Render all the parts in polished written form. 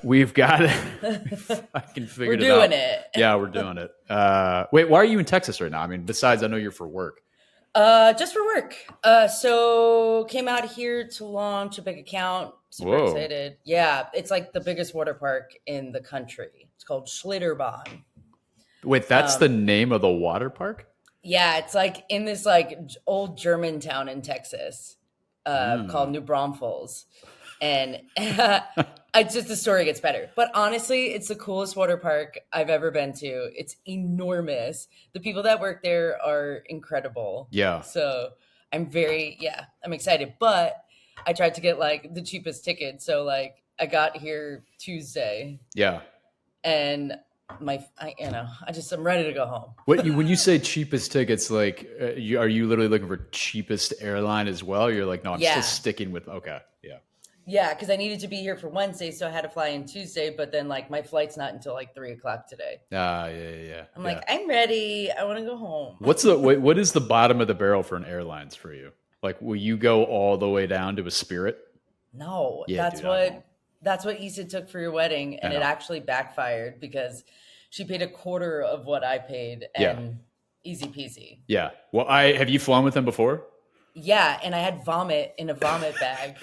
We've got it. I can figure We're it out. doing it. Yeah, we're doing it. Wait, why are you in Texas right now? I mean, besides, I know you're for work. Just for work. So came out here to launch a big account. Super Whoa. excited. Yeah, it's like the biggest water park in the country. It's called Schlitterbahn. Wait, that's the name of the water park? Yeah, it's like in this like old German town in Texas, called New Braunfels, and it's just the story gets better. But honestly, it's the coolest water park I've ever been to. It's enormous. The people that work there are incredible. Yeah. So I'm excited. But I tried to get like the cheapest ticket, so like I got here Tuesday, Yeah. and I'm ready to go home. When you say cheapest tickets, like, are you literally looking for cheapest airline as well? Or you're like, no, I'm still sticking with, okay. Yeah. Yeah, because I needed to be here for Wednesday, so I had to fly in Tuesday. But then, like, my flight's not until like 3 o'clock today. Yeah. I'm like, I'm ready. I want to go home. What is the bottom of the barrel for an airlines for you? Like, will you go all the way down to a Spirit? No, Yeah, that's what Issa took for your wedding, and it actually backfired because she paid a quarter of what I paid, and easy peasy. Yeah. Well, have you flown with them before? Yeah, and I had vomit in a vomit bag.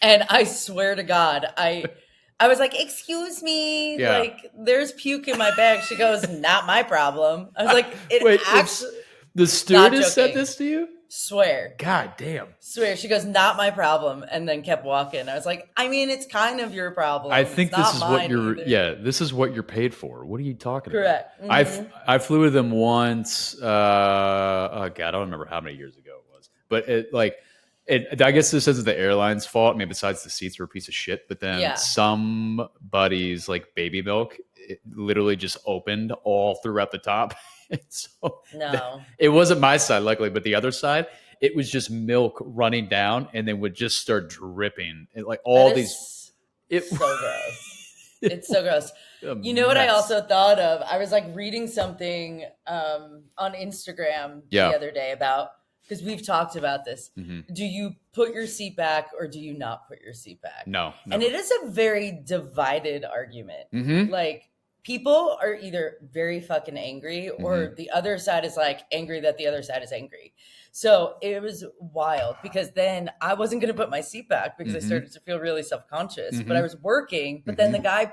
And I swear to God, I was like, excuse me, like there's puke in my bag. She goes, not my problem. I was like, the stewardess said this to you? Swear. God damn. Swear. She goes, not my problem, and then kept walking. I was like, I mean, it's kind of your problem. I think this is what this is what you're paid for. What are you talking Correct. about? Mm-hmm. I flew with them once. Oh God, I don't remember how many years ago it was, but I guess this isn't the airline's fault. I mean, besides the seats were a piece of shit, but then somebody's like baby milk, it literally just opened all throughout the top. So it wasn't my side, luckily, but the other side, it was just milk running down and then would just start dripping. So gross. It's so gross. You know what I also thought of? I was like reading something on Instagram the other day about, because we've talked about this. Mm-hmm. Do you put your seat back or do you not put your seat back? No. And it is a very divided argument. Mm-hmm. Like, people are either very fucking angry or the other side is like angry that the other side is angry. So it was wild because then I wasn't going to put my seat back because I started to feel really self-conscious, but I was working. But then the guy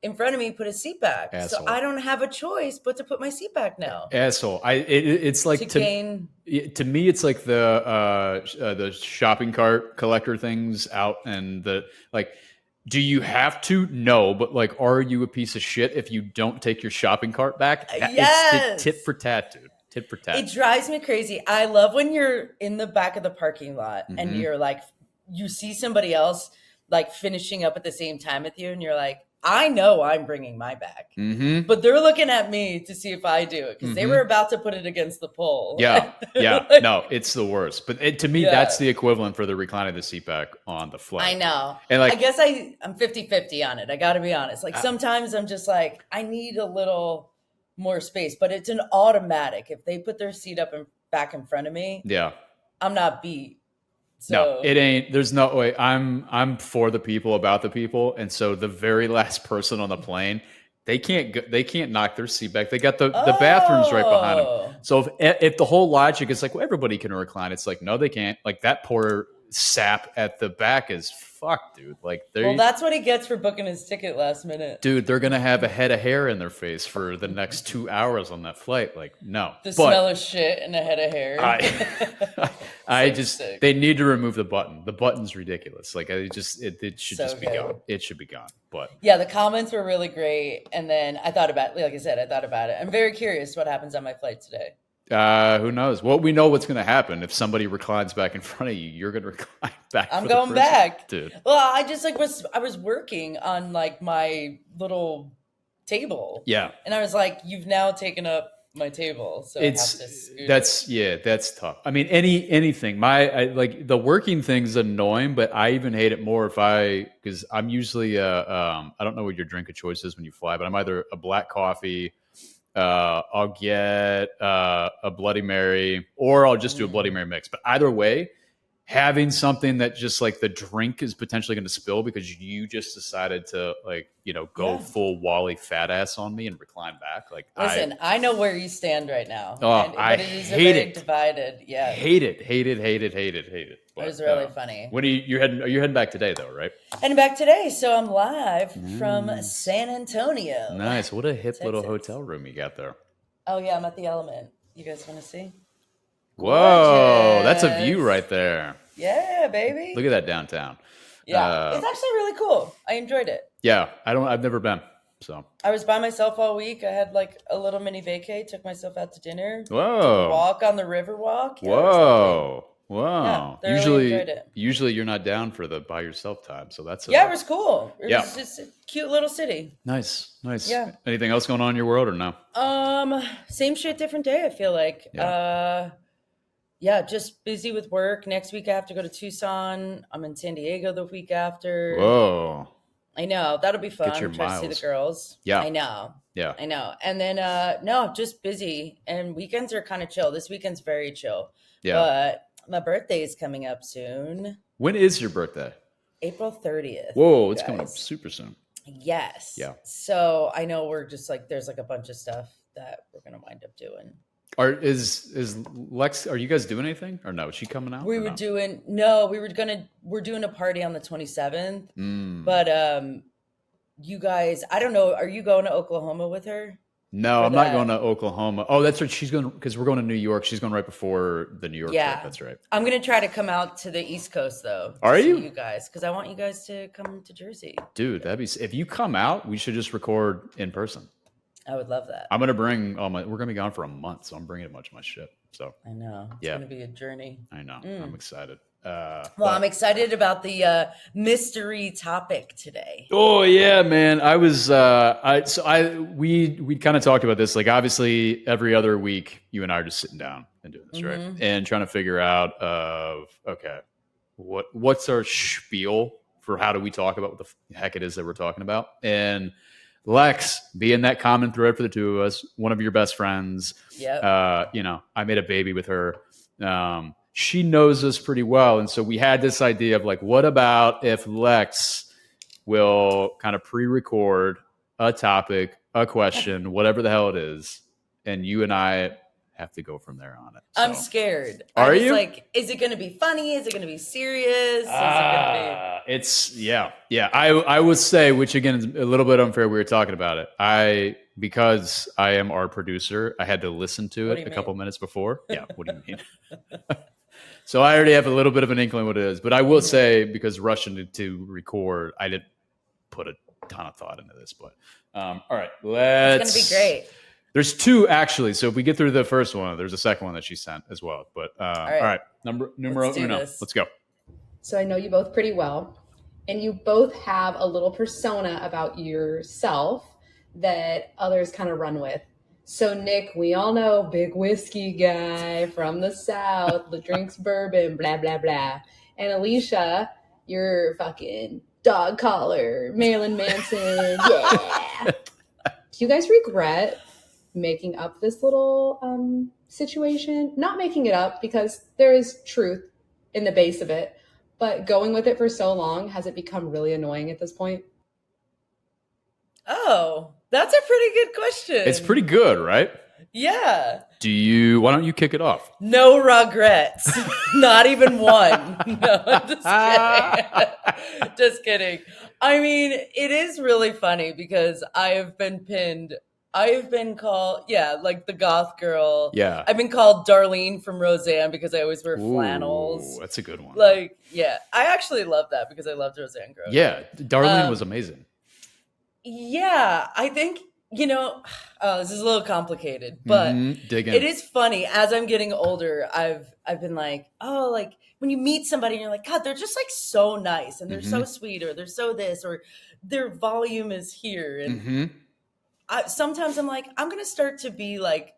in front of me put his seat back. Asshole. So I don't have a choice but to put my seat back now. Asshole. It's like to me, it's like the shopping cart collector things out, and do you have to? No, but like, are you a piece of shit if you don't take your shopping cart back? Yes. It's tit for tat, dude. Tit for tat. It drives me crazy. I love when you're in the back of the parking lot and you're like, you see somebody else like finishing up at the same time with you, and you're like, I know I'm bringing my bag, but they're looking at me to see if I do it because they were about to put it against the pole. Yeah. No, it's the worst. But to me, that's the equivalent for the reclining the seat back on the flight. I know. And I guess I'm 50-50 on it. I got to be honest. Like sometimes I'm just like, I need a little more space, but it's an automatic. If they put their seat up and back in front of me, I'm not beat. So, no, it ain't. There's no way. I'm for the people, about the people, and so the very last person on the plane, they can't knock their seat back. They got the bathrooms right behind them. So if the whole logic is like, well, everybody can recline, it's like, no, they can't. Like, that poor sap at the back is fucked, dude. Like, that's what he gets for booking his ticket last minute. Dude, they're gonna have a head of hair in their face for the next 2 hours on that flight. Like, no. The smell of shit and a head of hair. They need to remove the button. The button's ridiculous. Like, it should just be gone. It should be gone. But yeah, the comments were really great. And then I thought about it. Like I said, I thought about it. I'm very curious what happens on my flight today. Who knows? Well, we know what's going to happen. If somebody reclines back in front of you, you're going to recline back. I'm going back, dude. Well, I just I was working on like my little table. Yeah. And I was like, you've now taken up my table, so that's tough. I mean, anything. Like the working thing's annoying, but I even hate it more because I'm usually I don't know what your drink of choice is when you fly, but I'm either a black coffee. I'll get a Bloody Mary, or I'll just do a Bloody Mary mix. But either way, having something that just like the drink is potentially going to spill because you just decided to like, go full Wally fat ass on me and recline back. Like, listen, I know where you stand right now. But it is very divided. Yeah. Hate it. But, it was really funny. When you're heading back today though, right? Heading back today. So I'm live from San Antonio. Nice. What a hip little hotel room you got there. Oh yeah, I'm at the Element. You guys want to see? Whoa, that's a view right there. Yeah, baby. Look at that downtown. Yeah, it's actually really cool. I enjoyed it. Yeah, I've never been. So I was by myself all week. I had like a little mini vacay. Took myself out to dinner. Whoa. Took a walk on the river walk. Yeah, whoa. Yeah, usually you're not down for the by yourself time. So that's it was cool. It was just a cute little city. Nice. Yeah. Anything else going on in your world or no? Same shit, different day. I feel like. Yeah, just busy with work. Next week I have to go to Tucson. I'm in San Diego the week after. Whoa. I know. That'll be fun. Get your Try miles. to see the girls. Yeah. I know. Yeah. I know. And then no, just busy. And weekends are kind of chill. This weekend's very chill. Yeah. But my birthday is coming up soon. When is your birthday? April 30th. Whoa, it's coming up super soon. Yes. Yeah. So I know we're just like there's like a bunch of stuff that we're gonna wind up doing. Is Lex? Are you guys doing anything or no? Is she coming out? We're doing a party on the 27th. But you guys, I don't know. Are you going to Oklahoma with her? No, I'm not going to Oklahoma. Oh, that's right. She's going because we're going to New York. She's going right before the New York trip. That's right. I'm going to try to come out to the East Coast though. Are you guys? Because I want you guys to come to Jersey. Dude, if you come out, we should just record in person. I would love that. I'm going to bring we're going to be gone for a month, so I'm bringing a bunch of my shit. So I know. It's going to be a journey. I know. I'm excited. I'm excited about the mystery topic today. Oh yeah, man. I was we kind of talked about this. Like obviously every other week you and I are just sitting down and doing this, right? And trying to figure out what's our spiel for how do we talk about what the heck it is that we're talking about. And Lex being that common thread for the two of us, one of your best friends. Yeah. I made a baby with her. She knows us pretty well. And so we had this idea of like, what about if Lex will kind of pre-record a topic, a question, whatever the hell it is, and you and I have to go from there on it. So. I'm scared. Are you? Like, is it going to be funny? Is it going to be serious? Is it going to be... It's, yeah. I would say, which again is a little bit unfair. We were talking about it. Because I am our producer, I had to listen to it a couple minutes before. Yeah, what do you mean? So I already have a little bit of an inkling what it is. But I will say, because rushing to record, I didn't put a ton of thought into this. But all right, It's going to be great. There's two, actually. So if we get through the first one, there's a second one that she sent as well. But all right. Numero uno. Let's go. So I know you both pretty well. And you both have a little persona about yourself that others kind of run with. So Nick, we all know, big whiskey guy from the South, that drinks bourbon, blah, blah, blah. And Alicia, you're fucking dog collar, Marilyn Manson, yeah. Do you guys regret making up this little situation? Not making it up, because there is truth in the base of it, but going with it for so long, has it become really annoying at this point? Oh, that's a pretty good question. It's pretty good, right? Yeah. Why don't you kick it off? No regrets. Not even one. No, I'm just kidding. Just kidding. I mean, it is really funny because I have been called, like the goth girl. Yeah. I've been called Darlene from Roseanne because I always wear flannels. That's a good one. Like, yeah. I actually love that because I loved Roseanne growing up. Yeah. Darlene was amazing. Yeah. I think, this is a little complicated, but it is funny. As I'm getting older, I've been like, oh, like when you meet somebody and you're like, God, they're just like so nice and they're so sweet, or they're so this, or their volume is here. And sometimes I'm like, I'm going to start to be like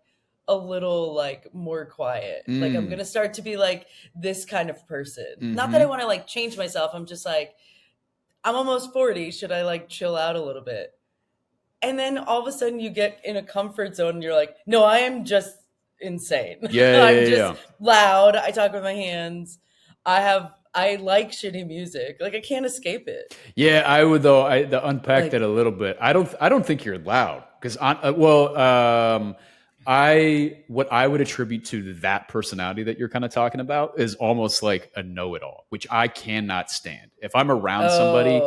a little like more quiet. Like I'm going to start to be like this kind of person. Not that I want to like change myself. I'm just like, I'm almost 40. Should I like chill out a little bit? And then all of a sudden you get in a comfort zone and you're like, no, I am just insane. Yeah. I'm just loud. I talk with my hands. I like shitty music. Like I can't escape it. Yeah, I would though. To unpack that a little bit. I don't think you're loud because what I would attribute to that personality that you're kind of talking about is almost like a know-it-all, which I cannot stand. If I'm around somebody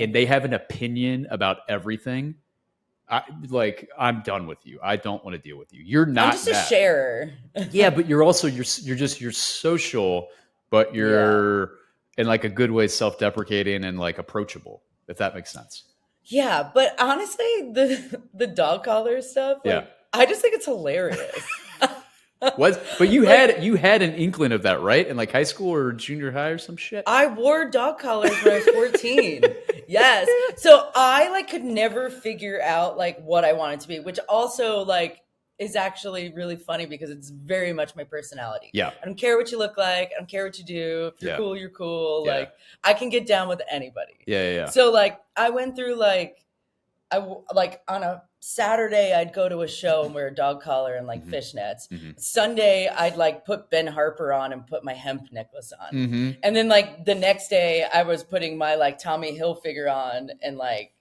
and they have an opinion about everything, I'm done with you. I don't want to deal with you. You're not. I'm just a sharer. Yeah, but you're also you're social, but you're in like a good way self-deprecating and like approachable, if that makes sense. Yeah, but honestly, the dog collar stuff, like, I just think it's hilarious. But you had an inkling of that, right? In like high school or junior high or some shit? I wore dog collars when I was 14. Yes. So I like could never figure out like what I wanted to be, which also like is actually really funny because it's very much my personality. Yeah. I don't care what you look like. I don't care what you do. If you're cool, you're cool. Yeah. Like I can get down with anybody. Yeah. So like I went through like on a Saturday, I'd go to a show and wear a dog collar and like fishnets. Sunday, I'd like put Ben Harper on and put my hemp necklace on. And then like the next day, I was putting my like Tommy Hilfiger on and like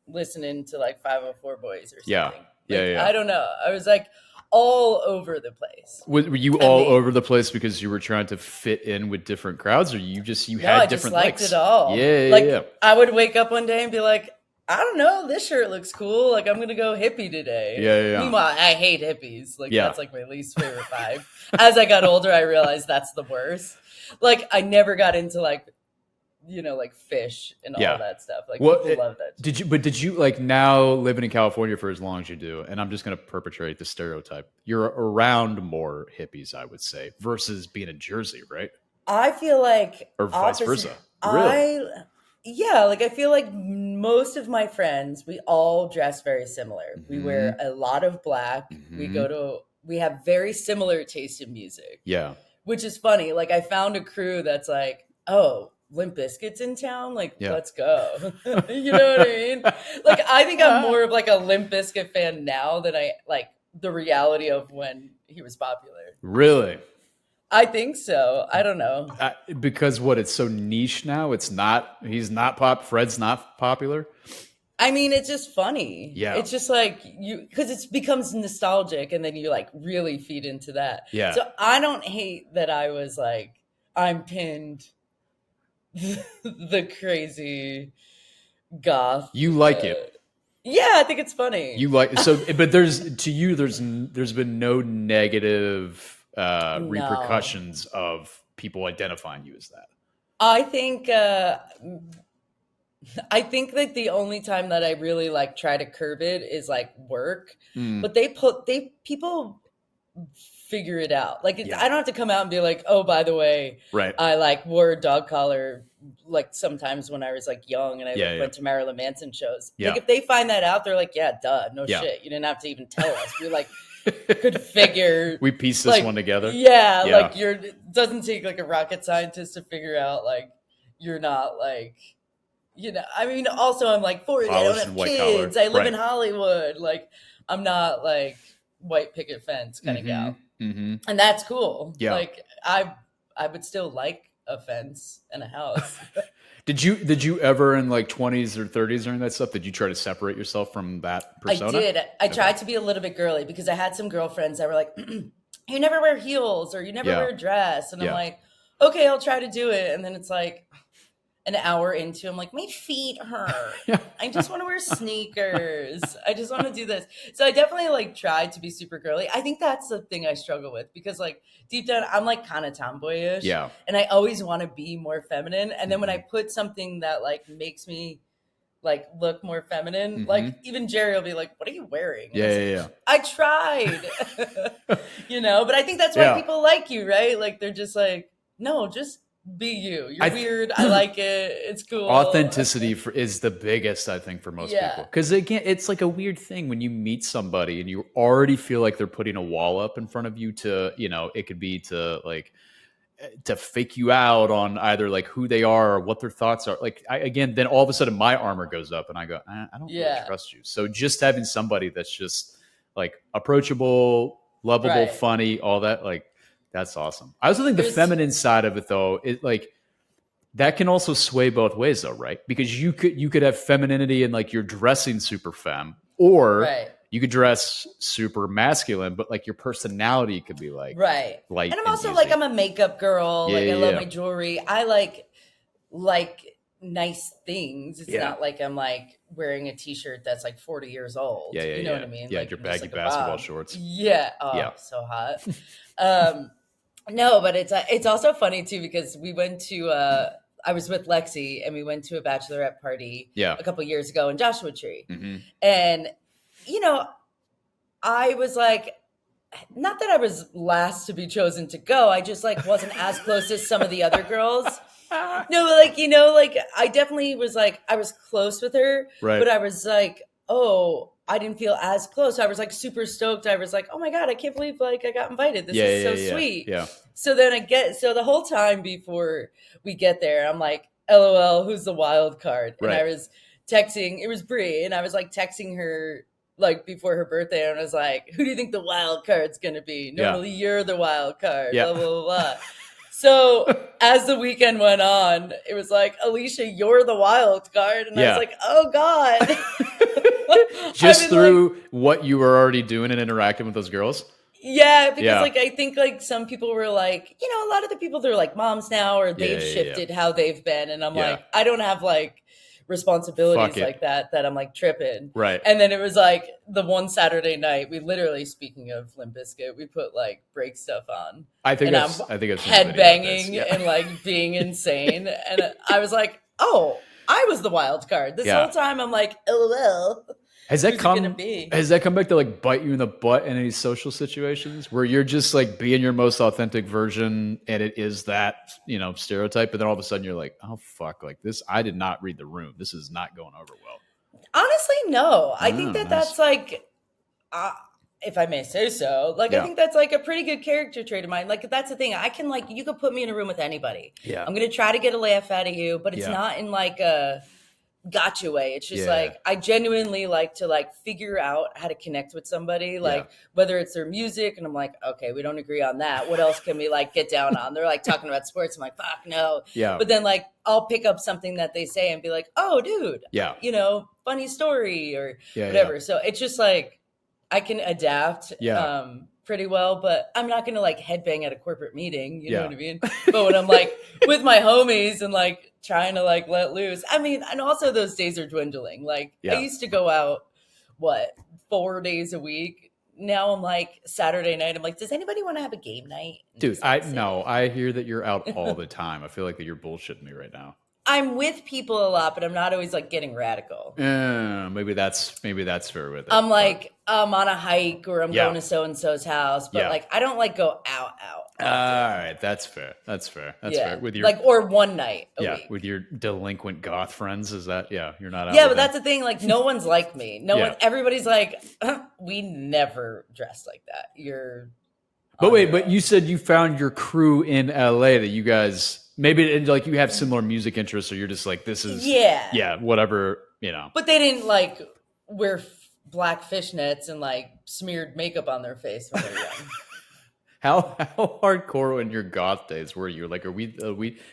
listening to like 504 Boys or something. Yeah. I don't know. I was like all over the place. Were you all over the place because you were trying to fit in with different crowds, or you had different I just liked it all. Yeah. I would wake up one day and be like, I don't know, this shirt looks cool. Like, I'm going to go hippie today. Yeah. Meanwhile, I hate hippies. Like, that's like my least favorite vibe. As I got older, I realized that's the worst. Like, I never got into like, like fish and all that stuff. Like, people love that. Did you like now living in California for as long as you do? And I'm just going to perpetrate the stereotype. You're around more hippies, I would say, versus being in Jersey, right? I feel like, or vice versa. Really? Yeah, like I feel like most of my friends, we all dress very similar. We wear a lot of black. We have very similar taste in music. Yeah. Which is funny. Like I found a crew that's like, oh, Limp Bizkit's in town? Like, let's go. You know what I mean? Like I think I'm more of like a Limp Bizkit fan now than I like the reality of when he was popular. Really? I think so. I don't know. Because it's so niche now. He's not Fred's not popular. I mean, it's just funny. Yeah. It's just like because it becomes nostalgic and then you like really feed into that. Yeah. So I don't hate that I was like, I'm pinned the crazy goth. You like it. Yeah, I think it's funny. You like so, but there's been no negative repercussions of people identifying you as that. I think that the only time that I really like try to curb it is like work, but people figure it out. Like I don't have to come out and be like, oh, by the way, right, I like wore a dog collar like sometimes when I was like young and I went to Marilyn Manson shows. Like if they find that out, they're like, yeah, duh, no shit. You didn't have to even tell us. We're like, could figure. We piece this one together. Yeah, like it doesn't take like a rocket scientist to figure out like you're not like, I mean, also I'm like 40, I don't have kids. I live in Hollywood. Like I'm not like white picket fence kind of gal. And that's cool. Yeah. Like I would still like a fence and a house. Did you ever in like 20s or 30s during that stuff, did you try to separate yourself from that persona? I did. I tried to be a little bit girly because I had some girlfriends that were like, you never wear heels or you never wear a dress. And I'm like, okay, I'll try to do it. And then it's like an hour into, I'm like, my feet hurt. I just want to wear sneakers. I just want to do this. So I definitely like tried to be super girly. I think that's the thing I struggle with because like deep down, I'm like kind of tomboyish. Yeah. And I always want to be more feminine. And then when I put something that like makes me like look more feminine, like even Jerry will be like, what are you wearing? Yeah. I tried, but I think that's why people like you, right? Like they're just like, no, just be you. You're weird. I like it. It's cool. Authenticity is the biggest, I think, for most people. Because again, it's like a weird thing when you meet somebody and you already feel like they're putting a wall up in front of you to, it could be to like to fake you out on either like who they are or what their thoughts are. Like then all of a sudden my armor goes up and I go, I don't really trust you. So just having somebody that's just like approachable, lovable, funny, all that, like That's awesome. I also think the feminine side of it, though, it like that can also sway both ways, though, right? Because you could have femininity and like you're dressing super femme, or you could dress super masculine, but like your personality could be like light. And I'm also like, I'm a makeup girl. Yeah, like I love my jewelry. I like nice things. It's not like I'm like wearing a t-shirt that's like 40 years old. You know what I mean? Yeah, like your baggy basketball shorts. Yeah. Oh, so hot. No, but it's also funny too, because we went to I was with Lexi and we went to a bachelorette party a couple years ago in Joshua Tree. And you know, I was like, not that I was last to be chosen to go, I just like wasn't as close as some of the other girls. No, like, you know, like I definitely was like, I was close with her, but I was like, oh, I didn't feel as close. I was like super stoked. I was like, oh my God, I can't believe like I got invited. This is so sweet. Yeah. So then so the whole time before we get there, I'm like, LOL, who's the wild card? And I was texting, it was Brie, and I was like texting her like before her birthday, and I was like, who do you think the wild card's gonna be? Normally you're the wild card, blah, blah, blah, blah. So as the weekend went on, it was like, Alicia, you're the wild card. And I was like, oh God. Just through what you were already doing and interacting with those girls? Yeah, because like I think like some people were like, you know, a lot of the people, they're like moms now, or they've shifted how they've been. And I'm like, I don't have like responsibilities like that I'm like tripping. And then it was like the one Saturday night, we literally, speaking of Limp Bizkit, we put like break stuff on. I think I've headbanging and like being insane. And I was like, oh, I was the wild card. This whole time I'm like, LOL. Has that come back to like bite you in the butt in any social situations where you're just like being your most authentic version and it is that, you know, stereotype, but then all of a sudden you're like, oh fuck, like this, I did not read the room. This is not going over well. Honestly, no. I think that's like, if I may say so, like I think that's like a pretty good character trait of mine. Like that's the thing. I can like, you could put me in a room with anybody. I'm going to try to get a laugh out of you, but it's not in like a gotcha way. It's just like I genuinely like to like figure out how to connect with somebody, like whether it's their music and I'm like, okay, we don't agree on that, what else can we like get down on? They're like talking about sports, I'm like, fuck no. But then like I'll pick up something that they say and be like, oh dude, you know, funny story or whatever. So it's just like I can adapt pretty well, but I'm not gonna like headbang at a corporate meeting, you know what I mean? But when I'm like with my homies and like trying to like let loose, I mean, and also those days are dwindling. Like I used to go out 4 days a week. Now I'm like Saturday night, I'm like, does anybody want to have a game night? Dude, I hear that you're out all the time. I feel like that you're bullshitting me right now. I'm with people a lot, but I'm not always like getting radical. Maybe that's fair with it. I'm like, I'm on a hike or I'm going to so-and-so's house, but like, I don't like go out. All right. That's fair. That's fair. With your like, or one night a week. With your delinquent goth friends. Is that, you're not out. Yeah, but that's the thing. Like no one's like me. No one, everybody's like, we never dress like that. But you said you found your crew in LA that you guys, maybe like you have similar music interests, or you're just like, this is whatever, you know. But they didn't like wear black fishnets and like smeared makeup on their face when they were young. How hardcore in your goth days were you? Like,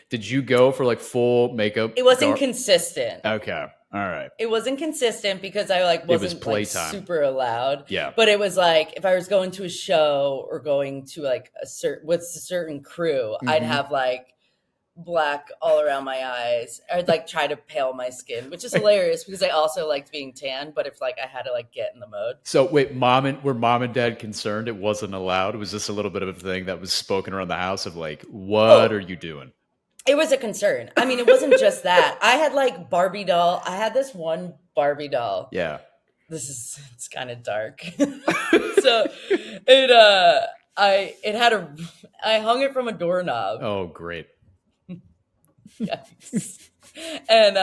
did you go for like full makeup? It wasn't consistent. Okay. All right. It wasn't consistent because I like wasn't like super allowed. Yeah. But it was like if I was going to a show or going to like a certain crew, I'd have like black all around my eyes. I'd like try to pale my skin, which is hilarious because I also liked being tan, but if like I had to like get in the mode. So wait, were mom and dad concerned it wasn't allowed? Was this a little bit of a thing that was spoken around the house of like, what are you doing? It was a concern. I mean, it wasn't just that. I had like Barbie doll. I had this one Barbie doll. Yeah. It's kind of dark. So I hung it from a doorknob. Oh, great. Yes. And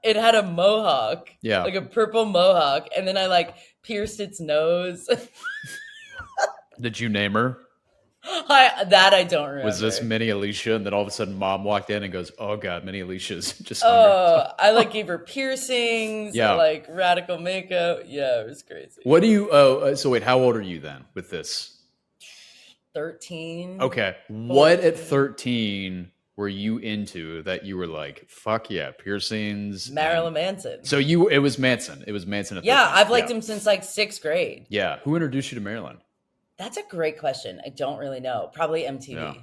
it had a mohawk. Yeah. Like a purple mohawk. And then I like pierced its nose. Did you name her? I don't remember. Was this Mini Alicia? And then all of a sudden mom walked in and goes, oh God, Mini Alicia's just I like gave her piercings. Yeah. Like radical makeup. Yeah, it was crazy. What do you, so wait, how old are you then with this? 13. Okay. 14. What at 13 were you into that you were like, fuck yeah, piercings? Marilyn Manson. So it was Manson. It was Manson at 13. Yeah, I've liked him since like 6th grade. Yeah. Who introduced you to Marilyn? That's a great question. I don't really know. Probably MTV. Yeah.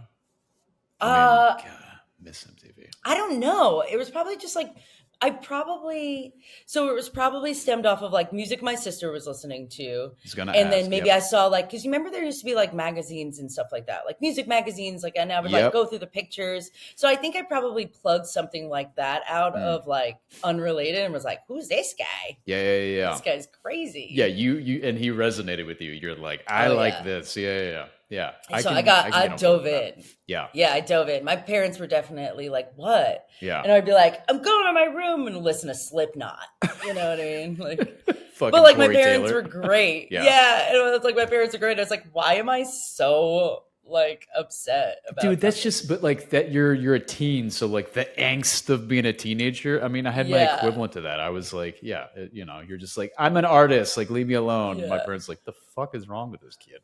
I mean, God, miss MTV. I don't know. It was probably just like it was probably stemmed off of like music my sister was listening to. Then maybe I saw like, because you remember there used to be like magazines and stuff like that, like music magazines, like, and I would like go through the pictures. So I think I probably plugged something like that out of like unrelated and was like, who's this guy? Yeah. This guy's crazy. Yeah, you and he resonated with you. You're like, I like this. Yeah. So I dove in. Yeah, I dove in. My parents were definitely like, "What?" Yeah, and I'd be like, "I'm going to my room and listen to Slipknot." You know what I mean? Like, but like Corey my parents Taylor. were great. Yeah, and it was like my parents are great. I was like, why am I so like upset about? Dude, that's just, but like that you're a teen, so like the angst of being a teenager. I mean, I had my equivalent to that. I was like, you're just like, I'm an artist, like leave me alone. Yeah. My parents like, the fuck is wrong with this kid?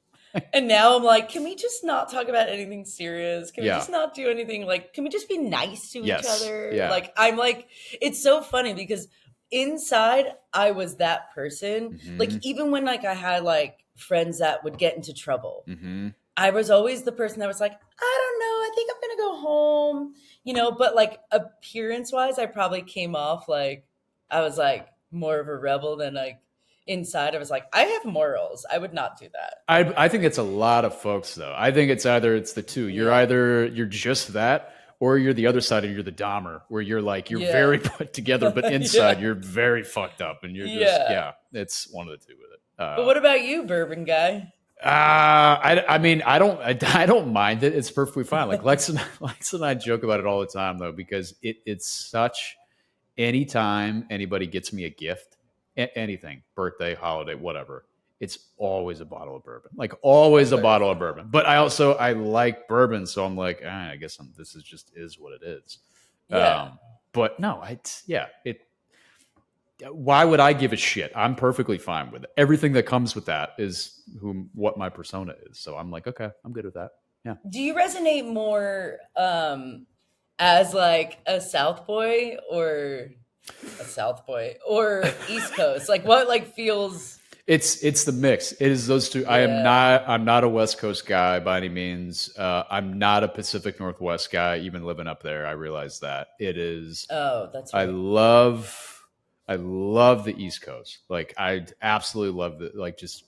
And now I'm like, can we just not talk about anything serious? Can we just not do anything? Like, can we just be nice to each other? Yeah. Like, I'm like, it's so funny because inside I was that person. Mm-hmm. Like, even when like I had like friends that would get into trouble, I was always the person that was like, I don't know, I think I'm gonna go home, but like appearance wise, I probably came off like I was like more of a rebel than like inside I was like, I have morals. I would not do that. I think it's a lot of folks though. I think it's the two. You're just that, or you're the other side and you're the Dahmer, where you're like, you're very put together, but inside you're very fucked up and you're just, it's one of the two with it. But what about you, bourbon guy? I mean, I don't mind it. It's perfectly fine. Like Lex and I joke about it all the time though, because it's such, anytime anybody gets me a gift, anything, birthday, holiday, whatever, it's always a bottle of bourbon, like always a bottle of bourbon. But I like bourbon, so I'm like, I guess this is what it is. But no, why would I give a shit? I'm perfectly fine with it. Everything that comes with that is what my persona is. So I'm like, okay, I'm good with that. Yeah. Do you resonate more as like a South boy or East Coast? Like what like feels? It's the mix. It is those two. Yeah. I'm not a West Coast guy by any means. I'm not a Pacific Northwest guy, even living up there. I realize that it is. Oh, that's right. I love the East Coast. Like I absolutely love the like just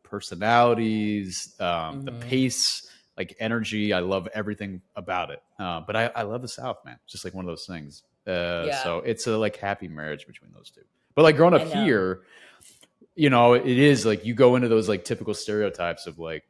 personalities, the pace, like energy. I love everything about it. But I love the South, man. It's just like one of those things. So it's a like happy marriage between those two. But like growing up here, it is like you go into those like typical stereotypes of like,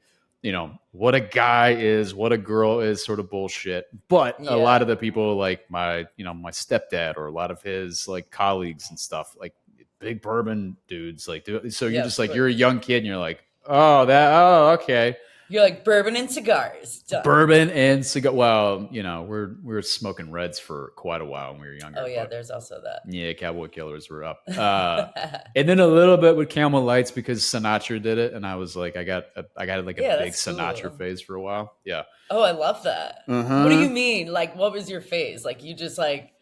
what a guy is, what a girl is, sort of bullshit. But a lot of the people like my stepdad or a lot of his like colleagues and stuff, like big bourbon dudes, like so you're just like, you're a young kid and you're like, oh, okay. You're like bourbon and cigars. Done. Bourbon and cigar. Well, we were smoking Reds for quite a while when we were younger. Oh yeah, there's also that. Yeah, Cowboy Killers were up, and then a little bit with Camel Lights because Sinatra did it, and I was like, I got like a big Sinatra phase for a while. Yeah. Oh, I love that. Uh-huh. What do you mean? Like, what was your phase? Like, you just like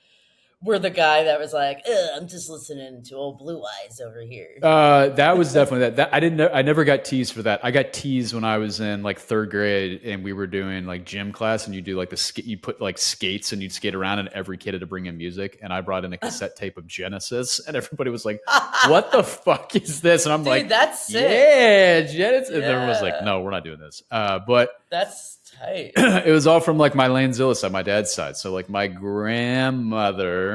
were the guy that was like, I'm just listening to old Blue Eyes over here. That was definitely that. I never got teased for that. I got teased when I was in like 3rd grade and we were doing like gym class and you do like you put like skates and you'd skate around and every kid had to bring in music. And I brought in a cassette tape of Genesis and everybody was like, what the fuck is this? And I'm like, that's sick. Yeah, Genesis. And everyone was like, no, we're not doing this. But that's tight. It was all from like my Lanzilla side, my dad's side. So like my grandmother,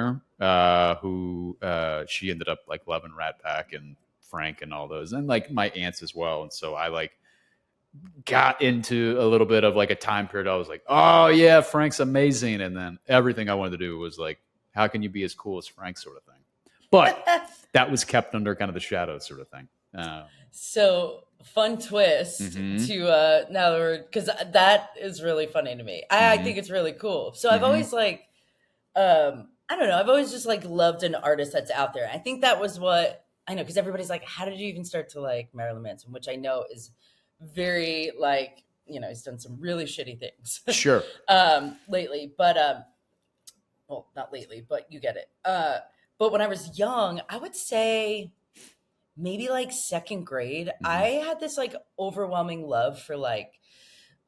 who she ended up like loving Rat Pack and Frank and all those, and like my aunts as well. And so I like got into a little bit of like a time period. I was like, oh yeah, Frank's amazing. And then everything I wanted to do was like, how can you be as cool as Frank sort of thing? But that was kept under kind of the shadows sort of thing. So fun twist to now because that is really funny to me. I think it's really cool. So I've always like I don't know, I've always just like loved an artist that's out there. I think that was what I know, because everybody's like, how did you even start to like Marilyn Manson, which I know is very like he's done some really shitty things. Sure. Lately, but well, not lately, but you get it. But when I was young, I would say maybe like second grade, I had this like overwhelming love for like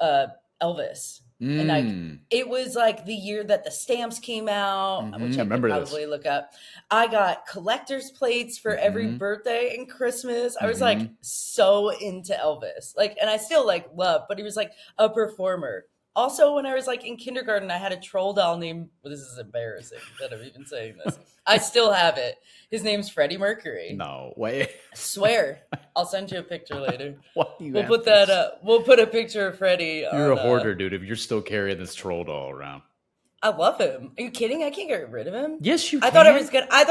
Elvis. And like it was like the year that the stamps came out, which I could probably look up. I got collector's plates for every birthday and Christmas. I was like so into Elvis. Like, and I still like love, but he was like a performer. Also, when I was like in kindergarten, I had a troll doll named, well, this is embarrassing that I'm even saying this. I still have it. His name's Freddie Mercury. No way. I swear. I'll send you a picture later. We'll put that up. We'll put a picture of Freddie. You're a hoarder, dude, if you're still carrying this troll doll around. I love him. Are you kidding? I can't get rid of him. Yes, you can. I thought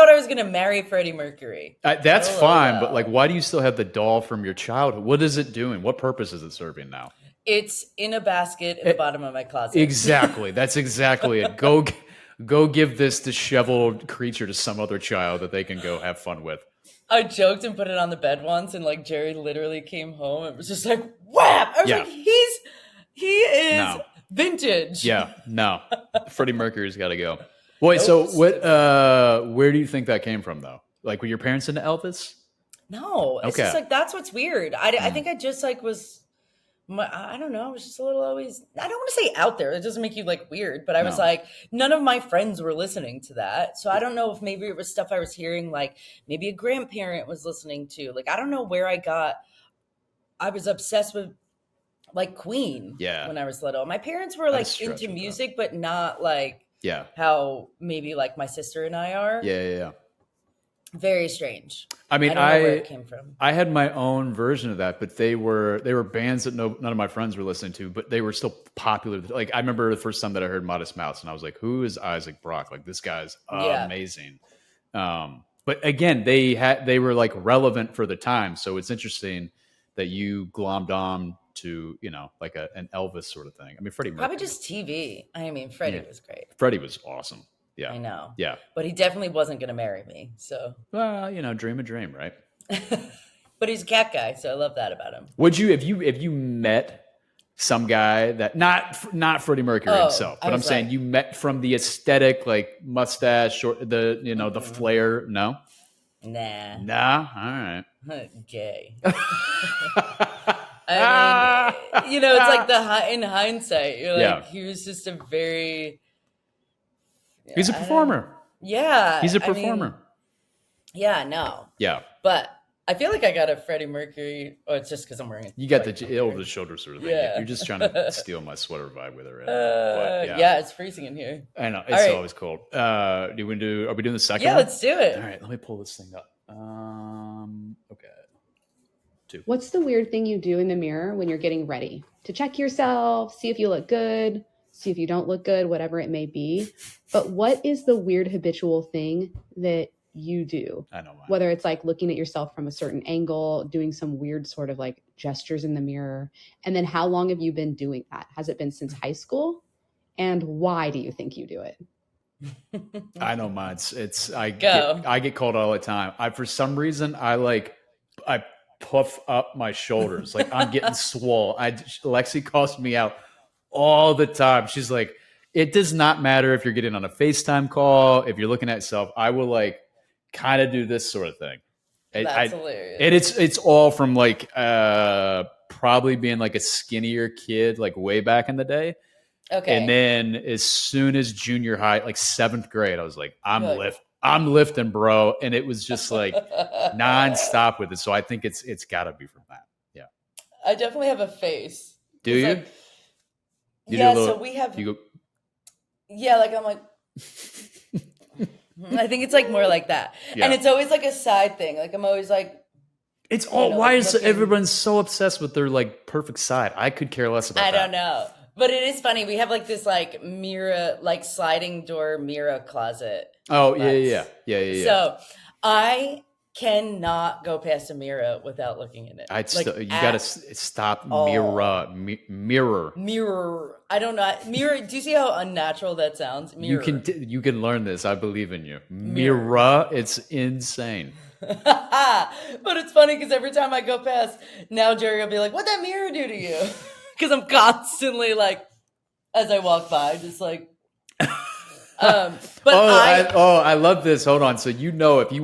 I was gonna marry Freddie Mercury. That's fine, but like, why do you still have the doll from your childhood? What is it doing? What purpose is it serving now? It's in a basket in the bottom of my closet. Exactly. That's exactly it. Go give this disheveled creature to some other child that they can go have fun with. I joked and put it on the bed once, and like Jerry literally came home and was just like, whap! I was like, he is vintage. Yeah, no. Freddie Mercury's got to go. Wait, so what? Where do you think that came from, though? Like, were your parents into Elvis? No, it's just like that's what's weird. I think I just like was. I don't know. I was just a little always, I don't want to say out there. It doesn't make you like weird, but I was like, none of my friends were listening to that. So I don't know if maybe it was stuff I was hearing, like maybe a grandparent was listening to. Like, I don't know where I was obsessed with like Queen when I was little. My parents were like into music, but not like how maybe like my sister and I are. Yeah. Very strange. I mean, I don't know where it came from. I had my own version of that, but they were bands that none of my friends were listening to, but they were still popular. Like, I remember the first time that I heard Modest Mouse, and I was like, "Who is Isaac Brock? Like, this guy's amazing." But again, they were like relevant for the time, so it's interesting that you glommed on to like an Elvis sort of thing. I mean, Freddie Mercury. Probably just TV. I mean, Freddie was great. Freddie was awesome. Yeah, I know. Yeah, but he definitely wasn't going to marry me. So, well, dream a dream, right? But he's a cat guy, so I love that about him. Would you, if you met some guy that not Freddie Mercury himself, but I'm saying you met from the aesthetic, like mustache, short, the flair? No, nah. All right, gay. I mean, it's like in hindsight, you're like, he was just a very. He's a performer. Yeah. He's a performer. No. Yeah. But I feel like I got a Freddie Mercury, or it's just because I'm wearing it. You got the over the shoulder sort of thing. Yeah. You're just trying to steal my sweater vibe with it. Yeah, it's freezing in here. I know. It's always cold. Are we doing the second one? Yeah, let's do it. All right, let me pull this thing up. Okay. 2. What's the weird thing you do in the mirror when you're getting ready? To check yourself, see if you look good, see if you don't look good, whatever it may be. But what is the weird habitual thing that you do? I know mine. Whether it's like looking at yourself from a certain angle, doing some weird sort of like gestures in the mirror. And then how long have you been doing that? Has it been since high school? And why do you think you do it? I know mine. I get called all the time. For some reason, I puff up my shoulders. Like I'm getting swole. Lexi calls me out all the time. She's like, it does not matter if you're getting on a FaceTime call, if you're looking at yourself, I will like kind of do this sort of thing. That's hilarious. And it's all from like probably being like a skinnier kid, like way back in the day. Okay. And then as soon as junior high, like 7th grade, I was like, I'm lifting, bro. And it was just like nonstop with it. So I think it's gotta be from that. Yeah. I definitely have a face. Do you? Like, so we have. You go. Yeah, like I'm like. I think it's like more like that, and it's always like a side thing. Like I'm always like. It's all. Why is everyone so obsessed with their like perfect side? I could care less about that. I don't know, but it is funny. We have like this like mirror, like sliding door mirror closet. Oh yeah. So I cannot go past a mirror without looking in it. You gotta stop mirror. I don't know. Mirror. Do you see how unnatural that sounds? Mirror. You can learn this. I believe in you. Mirror. It's insane. But it's funny because every time I go past, now Jerry will be like, "What'd that mirror do to you?" because I'm constantly like, as I walk by, just like. But I love this. Hold on. So if you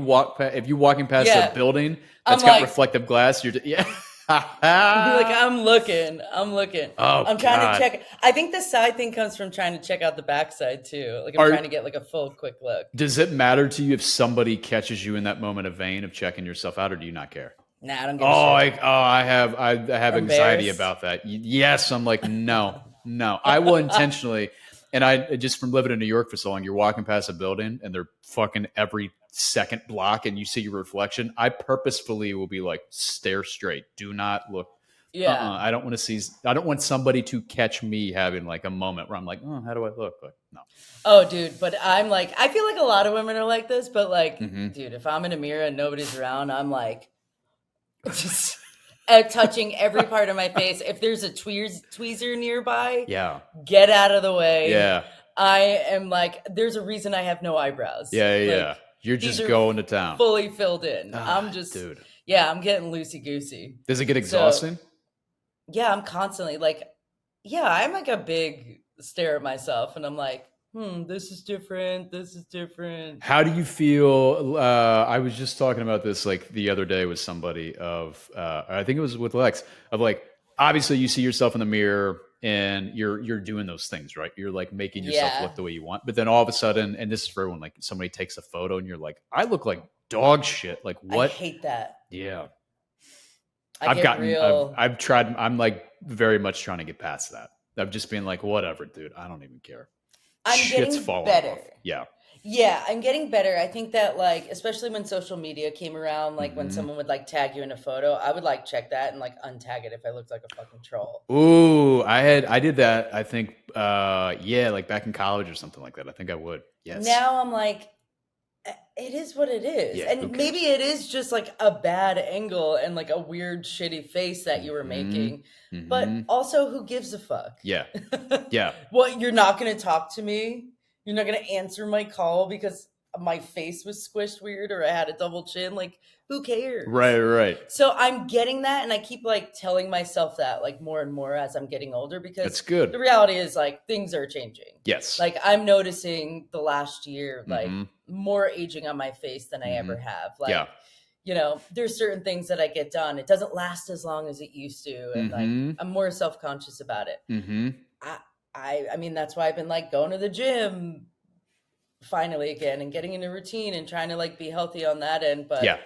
walking past a building that's got reflective glass, you're like I'm looking. Oh, I'm trying to check. I think the side thing comes from trying to check out the backside too. Like I'm trying to get like a full quick look. Does it matter to you if somebody catches you in that moment of vein of checking yourself out, or do you not care? Nah, I don't give a shit. I have anxiety about that. Yes, I'm like no. I will intentionally. And I just from living in New York for so long, you're walking past a building and they're fucking every second block and you see your reflection. I purposefully will be like, stare straight. Do not look. Yeah. I don't want somebody to catch me having like a moment where I'm like, oh, how do I look? Like, no. Oh, dude. But I'm like, I feel like a lot of women are like this, but like, dude, if I'm in a mirror and nobody's around, I'm like, just touching every part of my face. If there's a tweezer nearby, get out of the way. Yeah. I am like, there's a reason I have no eyebrows. Yeah. You're just going to town. Fully filled in. I'm just, dude. Yeah, I'm getting loosey-goosey. Does it get exhausting? Yeah, I'm constantly like, I'm like a big stare at myself and I'm like, this is different. How do you feel? I was just talking about this like the other day with somebody I think it was with Lex, of like, obviously you see yourself in the mirror and you're doing those things, right? You're like making yourself look the way you want. But then all of a sudden, and this is for everyone, like somebody takes a photo and you're like, I look like dog shit. Like what? I hate that. Yeah. I've tried. I'm like very much trying to get past that. I've just been like, whatever, dude. I don't even care. I'm Shit's getting better. Off. Yeah. Yeah, I'm getting better. I think that like, especially when social media came around, like when someone would like tag you in a photo, I would like check that and like untag it if I looked like a fucking troll. Ooh, I did that. I think, like back in college or something like that. I think I would. Yes. Now I'm like, it is what it is. Yeah, and maybe it is just like a bad angle and like a weird, shitty face that you were making. But also, who gives a fuck? Yeah. Yeah. What, you're not going to talk to me? You're not going to answer my call because my face was squished weird or I had a double chin? Like, who cares? Right. So I'm getting that, and I keep like telling myself that like more and more as I'm getting older, because that's good. The reality is like things are changing. Yes. Like I'm noticing the last year like more aging on my face than I ever have. Like, you know, there's certain things that I get done. It doesn't last as long as it used to. And like, I'm more self-conscious about it. I mean, that's why I've been like going to the gym finally again and getting in a routine and trying to like be healthy on that end. But I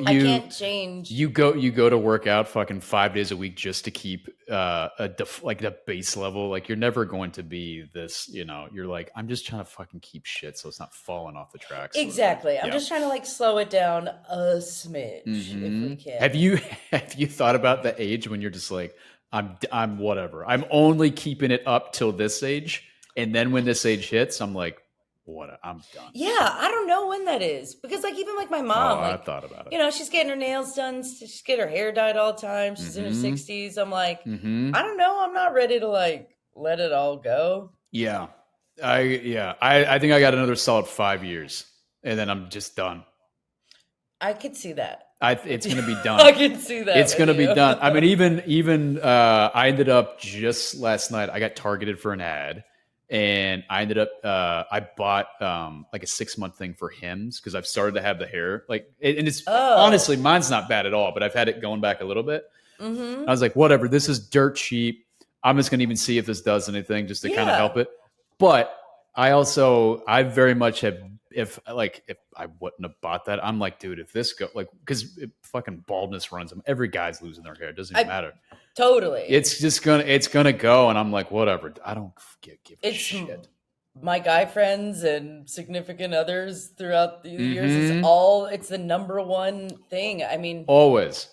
can't change. You go to work out fucking 5 days a week just to keep like the base level. Like you're never going to be this, you know, you're like, I'm just trying to fucking keep shit so it's not falling off the tracks. Exactly. I'm just trying to like slow it down a smidge if we can. Have you thought about the age when you're just like, I'm whatever. I'm only keeping it up till this age. And then when this age hits, I'm like, what? I'm done. Yeah, I don't know when that is, because like even like my mom, like, I thought about it. You know, she's getting her nails done, she's getting her hair dyed all the time. She's in her 60s. I'm like, I don't know. I'm not ready to like let it all go. Yeah, I think I got another solid 5 years, and then I'm just done. I could see that. It's going to be done. I can see that. It's going to be done. I mean, even I ended up just last night. I got targeted for an ad. And I ended up, I bought like a 6-month thing for Hims because I've started to have the hair like, and it's honestly, mine's not bad at all, but I've had it going back a little bit. I was like, whatever, this is dirt cheap. I'm just going to even see if this does anything just to kind of help it. But I very much have, if I wouldn't have bought that, I'm like, dude, if this go like, because fucking baldness runs them. Every guy's losing their hair. It doesn't even matter. Totally. It's gonna go, and I'm like, whatever. I don't give a shit. My guy friends and significant others throughout the years, it's the number one thing. I mean, always.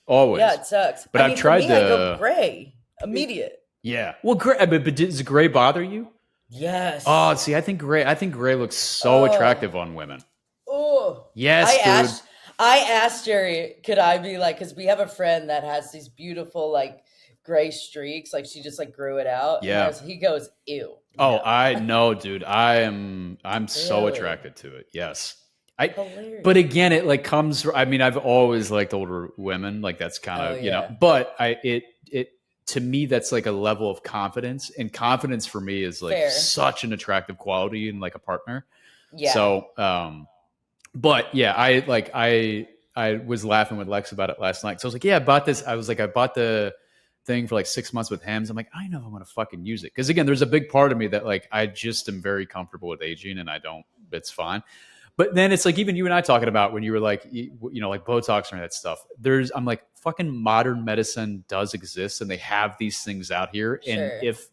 Yeah, it sucks. But I've tried I go gray immediate. Yeah. Well, gray. But does gray bother you? Yes. Oh, see, I think gray looks so attractive on women. Oh. Yes, dude. I asked Jerry, could I be like, because we have a friend that has these beautiful like gray streaks, like she just like grew it out. Yeah. He goes, ew. Oh, no. I know, dude. I'm so attracted to it. Yes. But again, it like comes. I mean, I've always liked older women. Like that's kind of you know. But to me, that's like a level of confidence, and confidence for me is like such an attractive quality in like a partner. Yeah. So, but yeah, I was laughing with Lex about it last night. So I was like, yeah, I bought this. I bought the thing for like 6 months with Hims. I'm like, I know I want to fucking use it. Cause again, there's a big part of me that like, I just am very comfortable with aging and it's fine. But then it's like, even you and I talking about when you were like, like Botox and that stuff, I'm like, fucking modern medicine does exist and they have these things out here. Sure. And if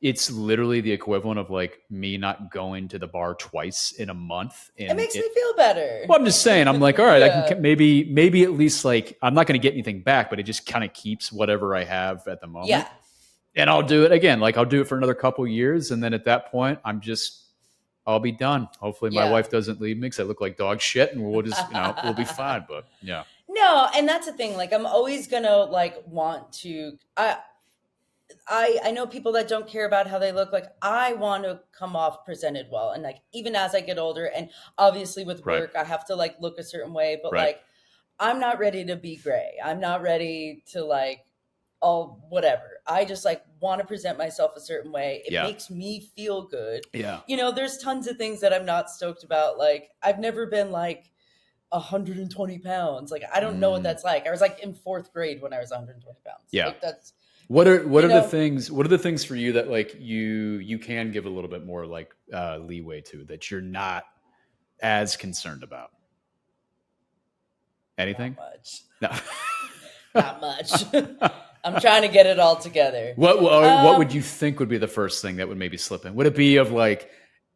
it's literally the equivalent of like me not going to the bar twice in a month. And it makes me feel better. Well, I'm just saying, I'm like, all right, I can maybe at least like, I'm not going to get anything back, but it just kind of keeps whatever I have at the moment. Yeah. And I'll do it again. Like I'll do it for another couple of years. And then at that point, I'll be done. Hopefully my wife doesn't leave me because I look like dog shit and we'll just, we'll be fine. But yeah. No. And that's the thing. Like I'm always going to like want to, I know people that don't care about how they look. Like I want to come off presented well. And like, even as I get older and obviously with work, I have to like look a certain way, but like, I'm not ready to be gray. I'm not ready to like all whatever. I just like want to present myself a certain way. It makes me feel good. Yeah. There's tons of things that I'm not stoked about. Like I've never been like 120 pounds. Like, I don't know what that's like. I was like in 4th grade when I was 120 pounds. Yeah. Like that's, What are the things for you that like you can give a little bit more like leeway to that you're not as concerned about? Anything? Not much. No. Not much. I'm trying to get it all together. What would you think would be the first thing that would maybe slip in? Would it be of like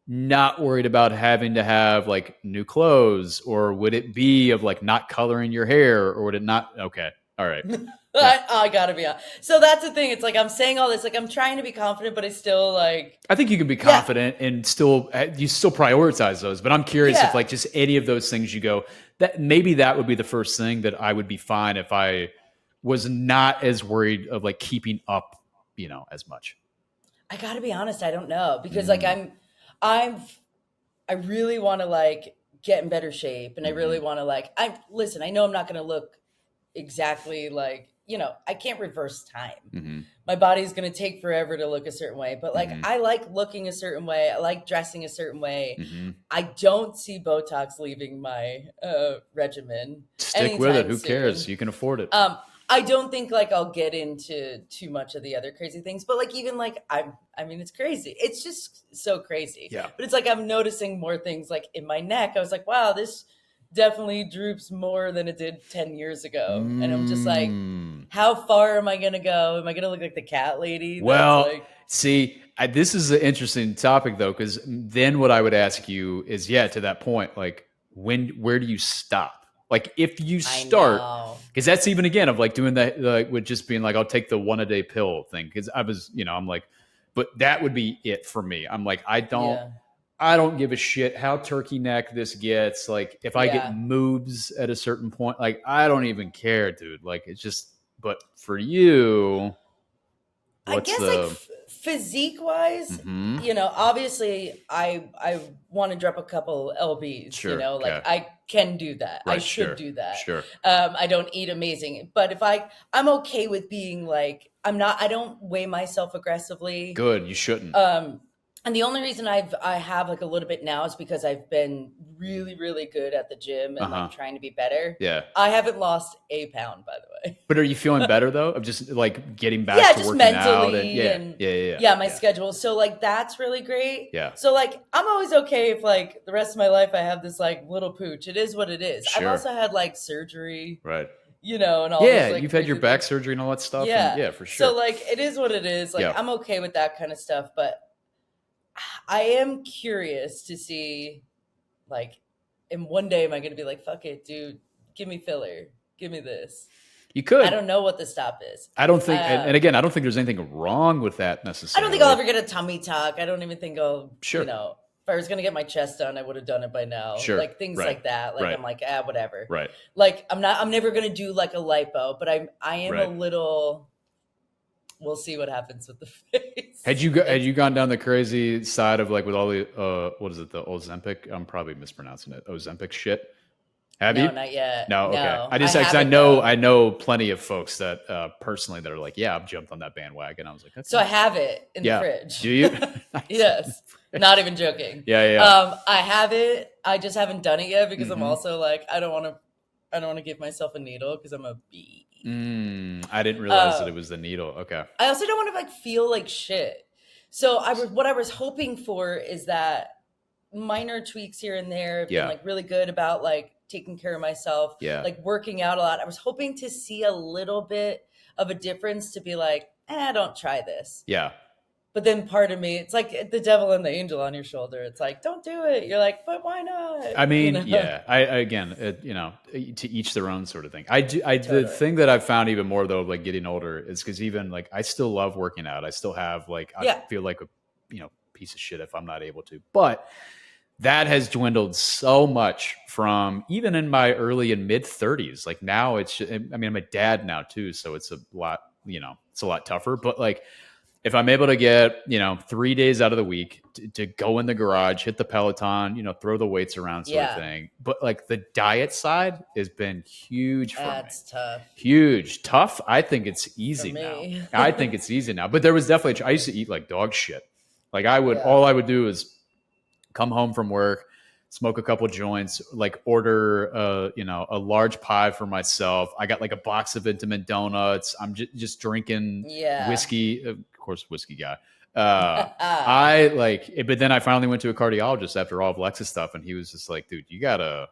not worried about having to have like new clothes, or would it be of like not coloring your hair, or would it not? Okay. All right. I gotta be honest. So that's the thing. It's like I'm saying all this, like I'm trying to be confident, but I still like. I think you can be confident and you still prioritize those. But I'm curious if like just any of those things you go that maybe that would be the first thing that I would be fine if I was not as worried of like keeping up, as much. I gotta be honest. I don't know because like I really want to like get in better shape, and I really want to like listen. I know I'm not gonna look exactly like. I can't reverse time. My body's going to take forever to look a certain way, but like, I like looking a certain way. I like dressing a certain way. I don't see Botox leaving my regimen. Stick with it. Who cares? You can afford it. I don't think like I'll get into too much of the other crazy things, but like, even like, I mean, it's crazy. It's just so crazy. Yeah. But it's like, I'm noticing more things like in my neck. I was like, wow, this definitely droops more than it did 10 years ago. And I'm just like, how far am I going to go? Am I going to look like the cat lady? Well, see, this is an interesting topic though, because then what I would ask you is, to that point, like where do you stop? Like if you start, because that's even again of like doing that, like with just being like, I'll take the 1-a-day pill thing. Cause I was, I'm like, but that would be it for me. I'm like, I don't give a shit how turkey neck this gets. Like if I get moves at a certain point, like I don't even care, dude. Like it's just, but for you, I guess like physique wise, obviously I want to drop a couple LBs, like I can do that. Right, I should do that. Sure. I don't eat amazing, but if I'm okay with being like, I don't weigh myself aggressively. Good. You shouldn't. And the only reason I have like a little bit now is because I've been really, really good at the gym and like trying to be better. Yeah. I haven't lost a pound, by the way. But are you feeling better though? Of just like getting back to working out? And my schedule. So like, that's really great. Yeah. So like, I'm always okay if like the rest of my life I have this like little pooch. It is what it is. Sure. I've also had like surgery. Right. And all this, like, you've had your back surgery and all that stuff. Yeah. And, for sure. So like, it is what it is. Like, I'm okay with that kind of stuff, but I am curious to see, like, in one day, am I going to be like, fuck it, dude, give me filler, give me this. You could. I don't know what the stop is. I don't think, and again, I don't think there's anything wrong with that necessarily. I don't think I'll ever get a tummy tuck. I don't even think I'll, if I was going to get my chest done, I would have done it by now. Sure. Like things like that. Like, I'm like, whatever. Right. Like, I'm never going to do like a lipo, but I am a little... We'll see what happens with the face. Had you gone down the crazy side of like with all the what is it, the Ozempic? I'm probably mispronouncing it. Ozempic shit. Have no, you? not yet. No, okay. No, I just haven't, I know plenty of folks that personally that are like, yeah, I've jumped on that bandwagon. I was like, okay. So I have it in the fridge. Do you? Nice. Yes. Not even joking. Yeah. I have it. I just haven't done it yet because I'm also like, I don't want to give myself a needle because I'm a bee. I didn't realize that it was the needle. Okay. I also don't want to like feel like shit. So what I was hoping for is that minor tweaks here and there have been like really good about like taking care of myself, like working out a lot. I was hoping to see a little bit of a difference to be like, don't try this. Yeah. But then part of me, it's like the devil and the angel on your shoulder. It's like, don't do it. You're like, but why not? I mean, to each their own sort of thing. Totally. The thing that I've found even more though, like getting older is because even like, I still love working out. I still have like, I feel like a, piece of shit if I'm not able to, but that has dwindled so much from even in my early and mid 30s. Like now I'm a dad now too. So it's a lot, it's a lot tougher, but like, if I'm able to get, 3 days out of the week to go in the garage, hit the Peloton, throw the weights around sort of thing. But like the diet side has been huge for me. That's tough. Huge. Tough. I think it's easy now. I think it's easy now. But there was definitely, I used to eat like dog shit. Like all I would do is come home from work, smoke a couple joints, like order, a large pie for myself. I got like a box of Intimate Donuts. I'm just drinking whiskey. Of course, whiskey guy. But then I finally went to a cardiologist after all of Lex's stuff, and he was just like, "Dude, your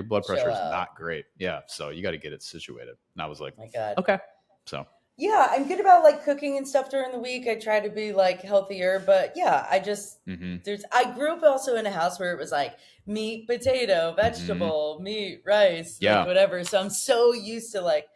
blood pressure is not great. Yeah, so you got to get it situated." And I was like, "My God, okay." So yeah, I'm good about like cooking and stuff during the week. I try to be like healthier, but yeah, I just I grew up also in a house where it was like meat, potato, vegetable, meat, rice, like whatever. So I'm so used to like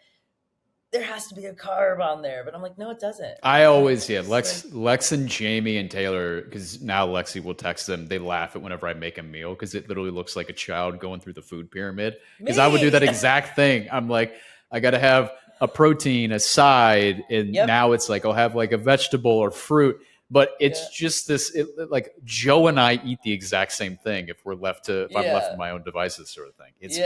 there has to be a carb on there, but I'm like, no, it doesn't. I always, Lex and Jamie and Taylor, because now Lexi will text them. They laugh at whenever I make a meal because it literally looks like a child going through the food pyramid. Because I would do that exact thing. I'm like, I got to have a protein, a side, and now it's like I'll have like a vegetable or fruit. But it's just this, like Joe and I eat the exact same thing if I'm left to my own devices, sort of thing. It's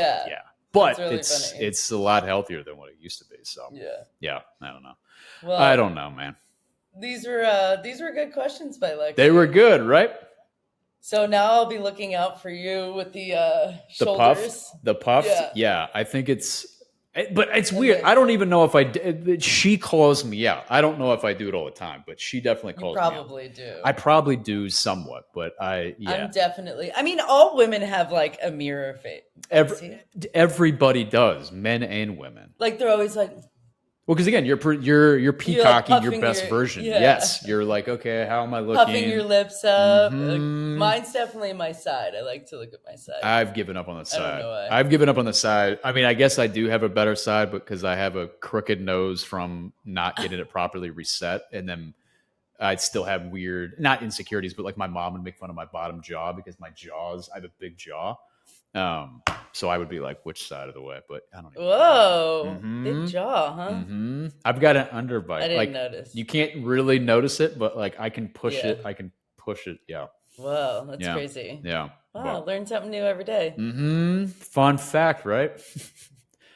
but really it's a lot healthier than what it used to be. So I don't know. Well, I don't know, man. These were good questions by Lexi. They were good, right? So now I'll be looking out for you with the shoulders. The puff. Yeah, I think it's. But it's weird. I don't even know if she calls me out. I don't know if I do it all the time, but she definitely calls me out. You probably do. I probably do somewhat, but I'm definitely. I mean, all women have like a mirror face. Everybody does, men and women. Like they're always like. Well, because again, you're peacocking your best version. Yes, you're like, okay, how am I looking? Puffing your lips up. Like, mine's definitely my side. I like to look at my side. I've given up on the side. I don't know why. I've given up on the side. I mean, I guess I do have a better side because I have a crooked nose from not getting it properly reset, and then I'd still have weird, not insecurities, but like my mom would make fun of my bottom jaw because I have a big jaw. So I would be like, which side of the way? But I don't even know. Big jaw, huh? I've got an underbite. I didn't notice. You can't really notice it, but like I can push it. I can push it. Yeah. Whoa, that's crazy. Yeah. Wow, learn something new every day. Fun fact, right?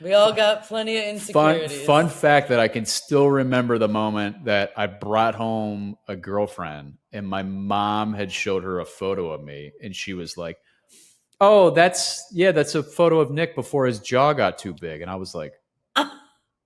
We all got plenty of insecurities. Fun fact that I can still remember the moment that I brought home a girlfriend and my mom had showed her a photo of me and she was like, "Oh, that's a photo of Nic before his jaw got too big." And I was like,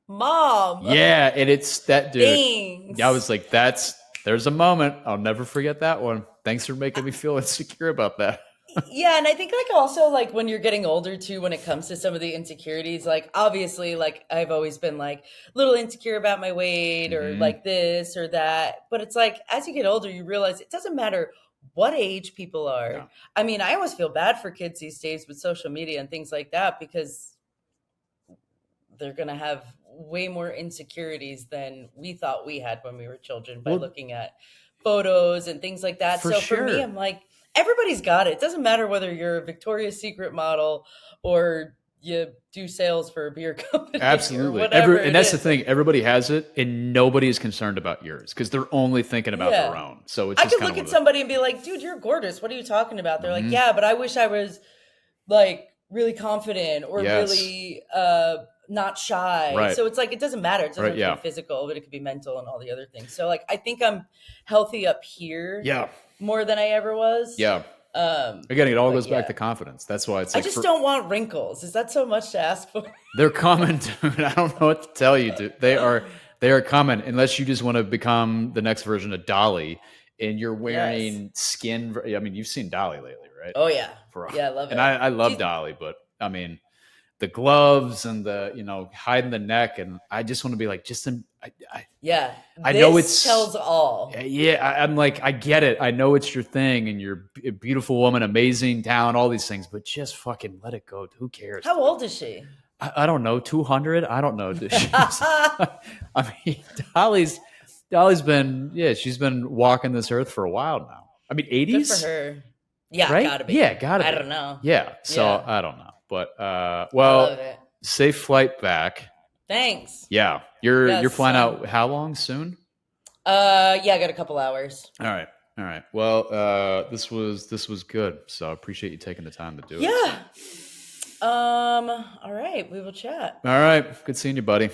Mom. Yeah, and it's that dude. Thanks. I was like, there's a moment. I'll never forget that one. Thanks for making me feel insecure about that. Yeah, and I think like also like when you're getting older too, when it comes to some of the insecurities, like obviously like I've always been like a little insecure about my weight or like this or that. But it's like as you get older, you realize it doesn't matter what age people are. No. I mean, I always feel bad for kids these days with social media and things like that because they're going to have way more insecurities than we thought we had when we were children by looking at photos and things like that. So for me, I'm like, everybody's got it. It doesn't matter whether you're a Victoria's Secret model or you do sales for a beer company. Absolutely. And that's the thing. Everybody has it and nobody is concerned about yours because they're only thinking about their own. So it's I could look at somebody and be like, dude, you're gorgeous. What are you talking about? They're like, yeah, but I wish I was like really confident or Yes. really not shy. Right. So it's like, it doesn't matter. It doesn't have to be physical, but it could be mental and all the other things. So like, I think I'm healthy up here more than I ever was. Yeah. Again, it all goes back to confidence. That's why it's like, I just don't want wrinkles. Is that so much to ask for? They're coming, dude. I don't know what to tell you, dude. They are coming unless you just want to become the next version of Dolly and you're wearing skin. I mean, you've seen Dolly lately, right? Oh yeah. I love it. And I love Dolly, but I mean, the gloves and the, hiding the neck. And I just want to be like, I know it's tells all. Yeah. I'm like, I get it. I know it's your thing and you're a beautiful woman, amazing talent, all these things, but just fucking let it go. Who cares? How old is she? I don't know. 200. I don't know. I mean, Dolly's been, she's been walking this earth for a while now. I mean, 80s. Good for her. Yeah. Right? Gotta be. Yeah. Gotta be. I don't know. Yeah. So I don't know. But well, safe flight back. Thanks. Yeah, you're flying out how long? Soon? I got a couple hours. All right. Well, this was good. So I appreciate you taking the time to do it. Yeah. All right, we will chat. All right. Good seeing you, buddy.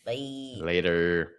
Bye. Later.